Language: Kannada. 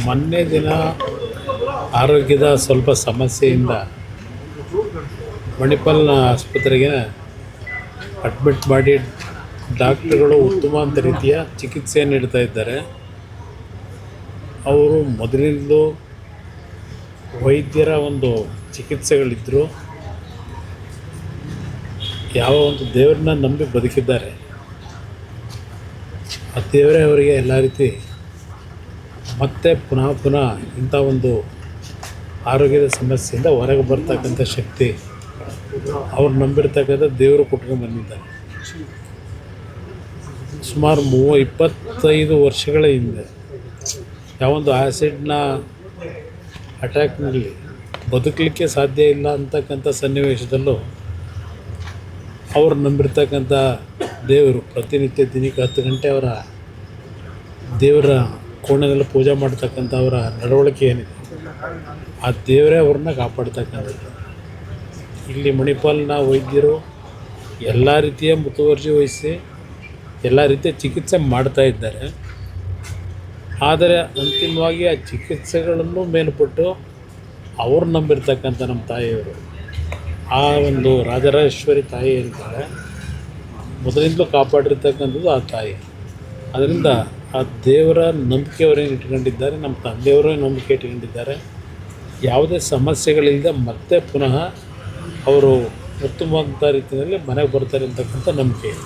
ಮೊನ್ನೆ ದಿನ ಆರೋಗ್ಯದ ಸ್ವಲ್ಪ ಸಮಸ್ಯೆಯಿಂದ ಮಣಿಪಾಲ್ನ ಆಸ್ಪತ್ರೆಗೆ ಅಡ್ಮಿಟ್ ಮಾಡಿ ಡಾಕ್ಟ್ರುಗಳು ಉತ್ತಮವಾದ ರೀತಿಯ ಚಿಕಿತ್ಸೆ ನೀಡ್ತಾ ಇದ್ದಾರೆ. ಅವರು ಮೊದಲಿಂದಲೂ ವೈದ್ಯರ ಒಂದು ಚಿಕಿತ್ಸೆಗಳಿದ್ದರು. ಯಾವ ಒಂದು ದೇವರನ್ನ ನಂಬಿ ಬದುಕಿದ್ದಾರೆ, ಆ ದೇವರೇ ಅವರಿಗೆ ಎಲ್ಲ ರೀತಿ ಮತ್ತೆ ಪುನಃ ಇಂಥ ಒಂದು ಆರೋಗ್ಯದ ಸಮಸ್ಯೆಯಿಂದ ಹೊರಗೆ ಬರ್ತಕ್ಕಂಥ ಶಕ್ತಿ ಅವ್ರು ನಂಬಿರ್ತಕ್ಕಂಥ ದೇವರು ಕೊಟ್ಕೊಂಡು ಬಂದಿದ್ದಾರೆ. ಸುಮಾರು 25 ವರ್ಷಗಳ ಹಿಂದೆ ಯಾವೊಂದು ಆ್ಯಸಿಡ್ನ ಅಟ್ಯಾಕ್ನಲ್ಲಿ ಬದುಕಲಿಕ್ಕೆ ಸಾಧ್ಯ ಇಲ್ಲ ಅಂತಕ್ಕಂಥ ಸನ್ನಿವೇಶದಲ್ಲೂ ಅವ್ರು ನಂಬಿರ್ತಕ್ಕಂಥ ದೇವರು ಪ್ರತಿನಿತ್ಯ ದಿನಕ್ಕೆ 10 ಗಂಟೆ ಅವರ ದೇವರ ಕೋಣೆಯಲ್ಲಿ ಪೂಜೆ ಮಾಡ್ತಕ್ಕಂಥ ಅವರ ನಡವಳಿಕೆ ಏನಿದೆ, ಆ ದೇವರೇ ಅವ್ರನ್ನ ಕಾಪಾಡ್ತಕ್ಕಂಥದ್ದು. ಇಲ್ಲಿ ಮಣಿಪಾಲ್ನ ವೈದ್ಯರು ಎಲ್ಲ ರೀತಿಯ ಮುತುವರ್ಜಿ ವಹಿಸಿ ಎಲ್ಲ ರೀತಿಯ ಚಿಕಿತ್ಸೆ ಮಾಡ್ತಾ ಇದ್ದಾರೆ. ಆದರೆ ಅಂತಿಮವಾಗಿ ಆ ಚಿಕಿತ್ಸೆಗಳನ್ನು ಮೇಲ್ಪಟ್ಟು ಅವ್ರು ನಂಬಿರ್ತಕ್ಕಂಥ ನಮ್ಮ ತಾಯಿಯವರು, ಆ ಒಂದು ರಾಜರಾಜೇಶ್ವರಿ ತಾಯಿ ಇರ್ತಾರೆ, ಮೊದಲಿಂದಲೂ ಕಾಪಾಡಿರ್ತಕ್ಕಂಥದ್ದು ಆ ತಾಯಿ. ಅದರಿಂದ ಆ ದೇವರ ನಂಬಿಕೆಯವರೇನು ಇಟ್ಕೊಂಡಿದ್ದಾರೆ, ನಮ್ಮ ತಂದೆಯವರೇ ನಂಬಿಕೆ ಇಟ್ಕೊಂಡಿದ್ದಾರೆ. ಯಾವುದೇ ಸಮಸ್ಯೆಗಳಿಲ್ಲದೆ ಮತ್ತೆ ಪುನಃ ಅವರು ಉತ್ತಮವಾದ ರೀತಿಯಲ್ಲಿ ಮನೆಗೆ ಬರ್ತಾರೆ ಅಂತಕ್ಕಂಥ ನಂಬಿಕೆ ಇದೆ.